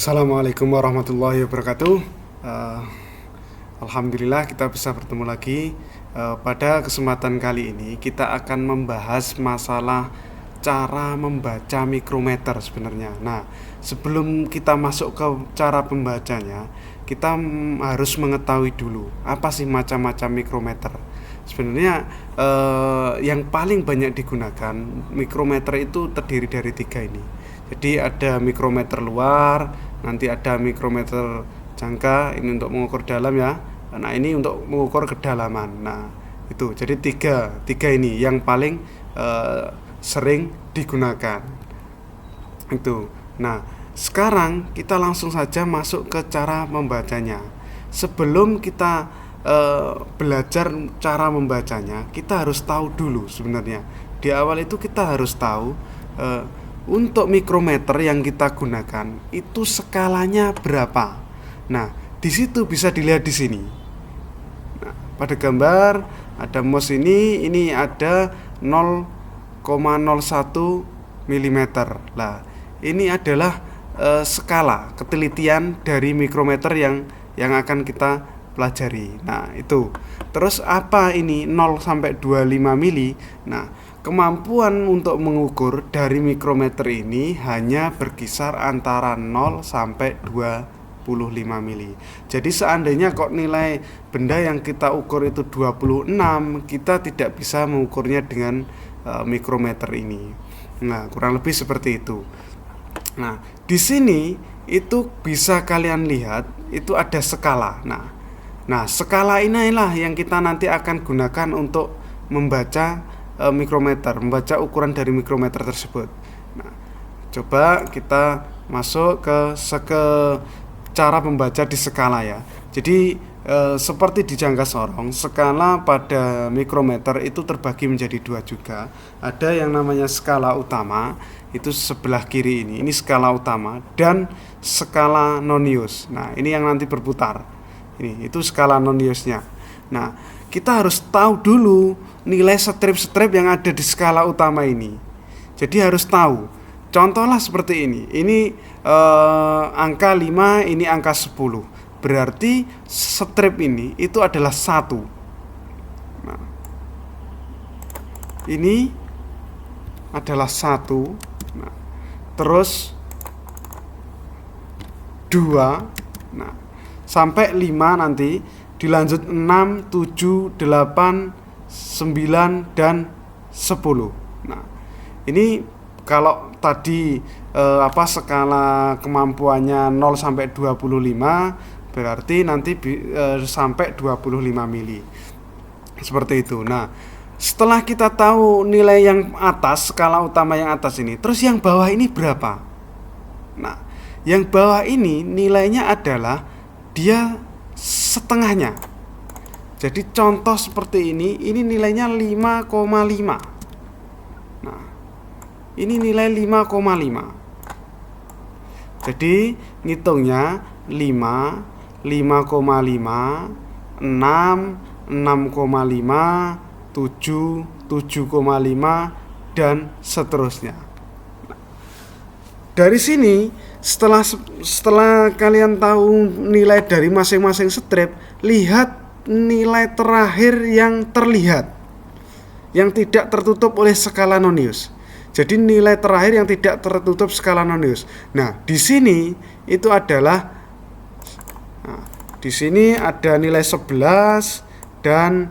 Assalamualaikum warahmatullahi wabarakatuh. Eh, Alhamdulillah kita bisa bertemu lagi. Pada kesempatan kali ini kita akan membahas masalah cara membaca mikrometer sebenarnya. Nah, sebelum kita masuk ke cara pembacanya, kita harus mengetahui dulu apa sih macam-macam mikrometer. Sebenarnya yang paling banyak digunakan mikrometer itu terdiri dari tiga ini. Jadi ada mikrometer luar, nanti ada mikrometer jangka, ini untuk mengukur dalam ya. Nah, ini untuk mengukur kedalaman. Nah, itu. Jadi tiga ini yang paling sering digunakan. Itu. Nah, sekarang kita langsung saja masuk ke cara membacanya. Sebelum kita belajar cara membacanya, kita harus tahu dulu sebenarnya. Di awal itu kita harus tahu untuk mikrometer yang kita gunakan itu skalanya berapa. Nah, di situ bisa dilihat di sini. Nah, pada gambar ada mouse ini ada 0,01 mm. Lah, ini adalah skala ketelitian dari mikrometer yang akan kita pelajari. Nah, itu. Terus apa ini 0 sampai 25 mili? Nah, kemampuan untuk mengukur dari mikrometer ini hanya berkisar antara 0 sampai 25 mili. Jadi seandainya kok nilai benda yang kita ukur itu 26, kita tidak bisa mengukurnya dengan mikrometer ini. Nah, kurang lebih seperti itu. Nah, di sini itu bisa kalian lihat itu ada skala. Nah, skala inilah yang kita nanti akan gunakan untuk membaca mikrometer, membaca ukuran dari mikrometer tersebut. Nah, coba kita masuk ke cara membaca di skala ya. Jadi seperti di jangka sorong, skala pada mikrometer itu terbagi menjadi dua juga. Ada yang namanya skala utama, itu sebelah kiri ini skala utama, dan skala nonius. Nah, ini yang nanti berputar. Itu skala noniusnya. Nah, kita harus tahu dulu nilai strip-strip yang ada di skala utama ini. Jadi harus tahu. Contohlah seperti ini. Ini angka 5, ini angka 10. Berarti strip ini itu adalah 1. Nah, ini adalah 1. Nah, terus 2. Nah, sampai 5 nanti dilanjut 6, 7, 8, 9 dan 10. Nah, ini kalau tadi skala kemampuannya 0 sampai 25, berarti nanti sampai 25 mili. Seperti itu. Nah, setelah kita tahu nilai yang atas, skala utama yang atas ini, terus yang bawah ini berapa? Nah, yang bawah ini nilainya adalah dia setengahnya. Jadi contoh seperti ini nilainya 5,5. Nah, ini nilai 5,5. Jadi ngitungnya 5, 5,5, 6, 6,5, 7, 7,5 dan seterusnya. Dari sini setelah kalian tahu nilai dari masing-masing strip, lihat nilai terakhir yang terlihat, yang tidak tertutup oleh skala nonius. Jadi nilai terakhir yang tidak tertutup skala nonius. Nah, di sini itu adalah di sini ada nilai 11 dan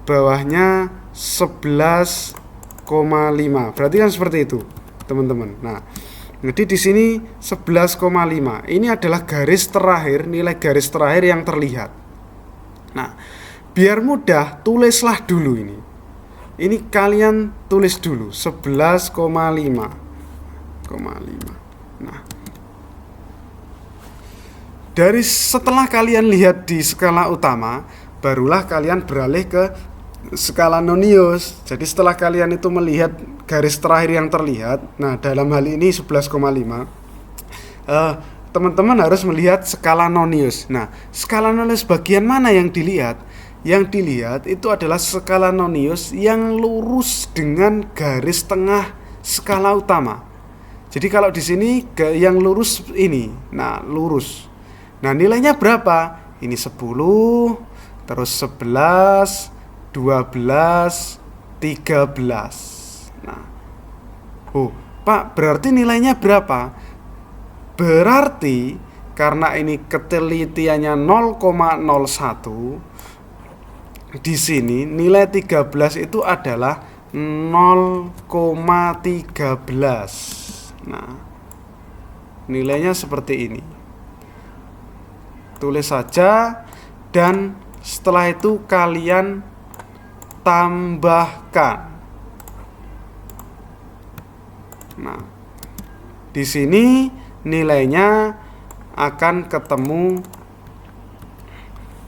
bawahnya 11,5. Berarti kan seperti itu, teman-teman. Nah, jadi di sini 11,5. Ini adalah garis terakhir, nilai garis terakhir yang terlihat. Nah, biar mudah, tulislah dulu ini. Ini kalian tulis dulu 11,5. Nah, dari setelah kalian lihat di skala utama, barulah kalian beralih ke skala nonius. Jadi setelah kalian itu melihat garis terakhir yang terlihat, nah dalam hal ini 11,5, teman-teman harus melihat skala nonius. Nah, skala nonius bagian mana yang dilihat? Yang dilihat itu adalah skala nonius yang lurus dengan garis tengah skala utama. Jadi kalau di sini yang lurus ini. Nah, lurus. Nah, nilainya berapa? Ini 10, terus 11, 12, 13. Nah, Pak, berarti nilainya berapa? Berarti karena ini ketelitiannya 0,01, di sini nilai 13 itu adalah 0,13. Nah, nilainya seperti ini. Tulis saja dan setelah itu kalian tambahkan. Nah, di sini nilainya akan ketemu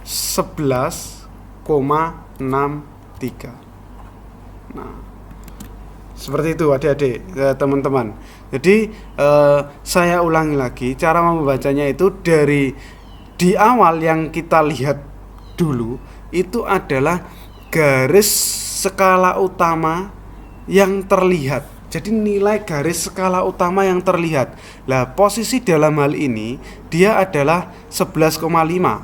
11,63. Nah, seperti itu adik-adik, teman-teman. Jadi saya ulangi lagi, cara membacanya itu dari di awal yang kita lihat dulu itu adalah garis skala utama yang terlihat. Jadi nilai garis skala utama yang terlihat. Lah, posisi dalam hal ini dia adalah 11,5.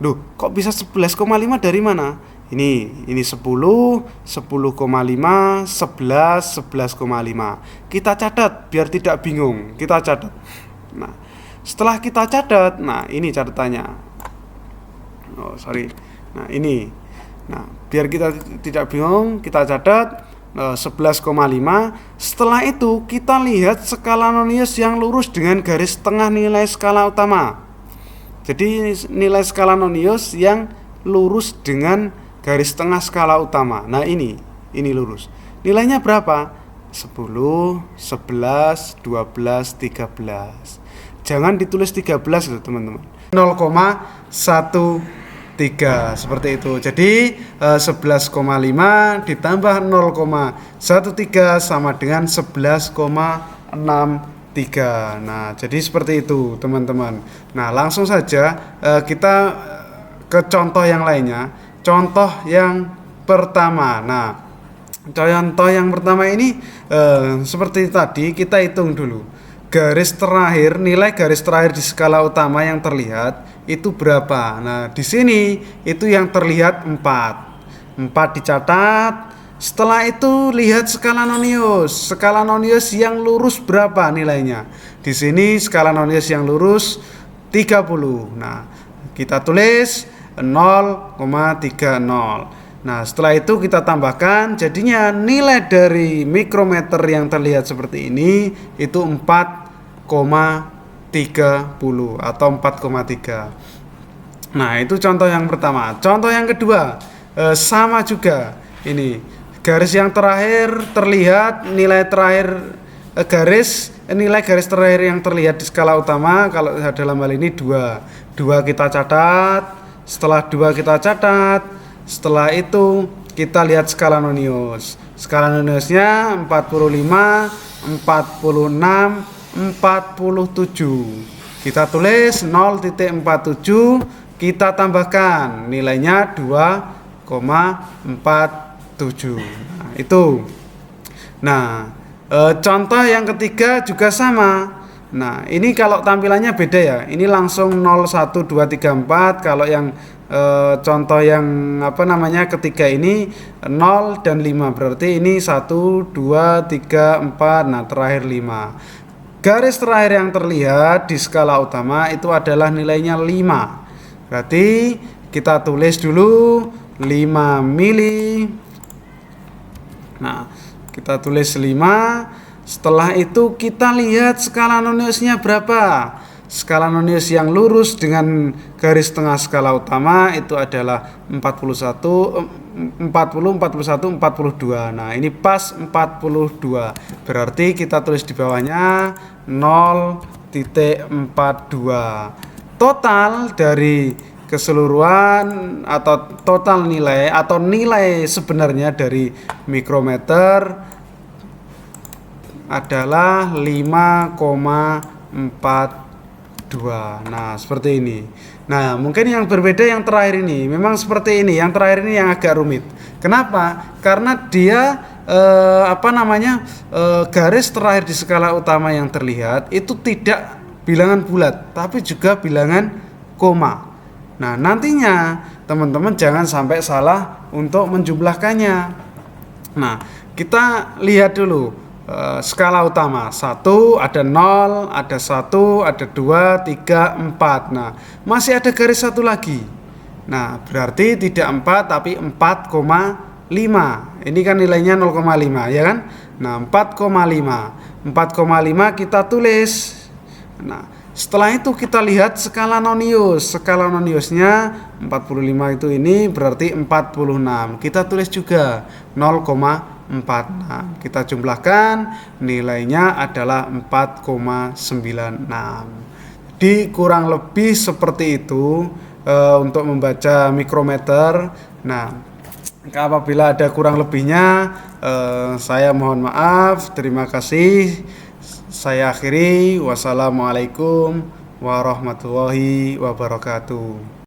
Duh, kok bisa 11,5 dari mana? Ini 10, 10,5, 11, 11,5. Kita catat biar tidak bingung. Kita catat. Nah, setelah kita catat, nah ini catatannya. Oh, sorry. Nah, ini. Nah, biar kita tidak bingung, kita catat 11,5. Setelah itu kita lihat skala Nonius yang lurus dengan garis tengah nilai skala utama. Jadi nilai skala Nonius yang lurus dengan garis tengah skala utama. Nah, ini lurus. Nilainya berapa? 10, 11, 12, 13. Jangan ditulis 13 loh, teman-teman. 0,13 seperti itu. Jadi 11,5 ditambah 0,13 sama dengan 11,63. Nah, jadi seperti itu, teman-teman. Nah, langsung saja kita ke contoh yang lainnya. Contoh yang pertama. Nah, contoh yang pertama ini seperti tadi kita hitung dulu. Garis terakhir, nilai garis terakhir di skala utama yang terlihat itu berapa? Nah, di sini itu yang terlihat 4. 4 dicatat. Setelah itu lihat skala Nonius. Skala Nonius yang lurus berapa nilainya? Di sini skala Nonius yang lurus 30. Nah, kita tulis 0,30. Nah, setelah itu kita tambahkan, jadinya nilai dari mikrometer yang terlihat seperti ini itu 4,30 atau 4,3. Nah, itu contoh yang pertama. Contoh yang kedua, sama juga. Ini garis yang terakhir terlihat nilai terakhir nilai garis terakhir yang terlihat di skala utama. Kalau dalam hal ini 2 kita catat. Setelah 2 kita catat, setelah itu kita lihat skala Nonius. Skala Noniusnya 45, 46, 47. Kita tulis 0,47, kita tambahkan nilainya 2,47. Nah, itu. Nah, contoh yang ketiga juga sama. Nah, ini kalau tampilannya beda ya. Ini langsung 0, 1, 2, 3, 4. Kalau yang contoh yang ketiga ini 0 dan 5. Berarti ini 1, 2, 3, 4. Nah, terakhir 5. Garis terakhir yang terlihat di skala utama itu adalah nilainya 5. Berarti kita tulis dulu 5 mili. Nah, kita tulis 5. Setelah itu kita lihat skala Noniusnya berapa. Skala Nonius yang lurus dengan garis tengah skala utama itu adalah 40, 41, 42. Nah, ini pas 42. Berarti kita tulis di bawahnya 0,42. Total dari keseluruhan atau total nilai atau nilai sebenarnya dari mikrometer adalah 5,42. Nah, seperti ini. Nah, mungkin yang berbeda yang terakhir ini. Memang seperti ini. Yang terakhir ini yang agak rumit. Kenapa? Karena dia garis terakhir di skala utama yang terlihat itu tidak bilangan bulat, tapi juga bilangan koma. Nah, nantinya teman-teman jangan sampai salah untuk menjumlahkannya. Nah, kita lihat dulu skala utama. 1 ada 0, ada 1, ada 2, 3, 4. Nah, masih ada garis satu lagi. Nah, berarti tidak 4 tapi 4,5. Ini kan nilainya 0,5 ya kan? Nah, 4,5. 4,5 kita tulis. Nah, setelah itu kita lihat skala nonius. Skala noniusnya 45 itu ini berarti 46. Kita tulis juga 0,46. Kita jumlahkan, nilainya adalah 4,96. Jadi kurang lebih seperti itu untuk membaca mikrometer. Nah, apabila ada kurang lebihnya, saya mohon maaf. Terima kasih. Saya akhiri. Wassalamualaikum warahmatullahi wabarakatuh.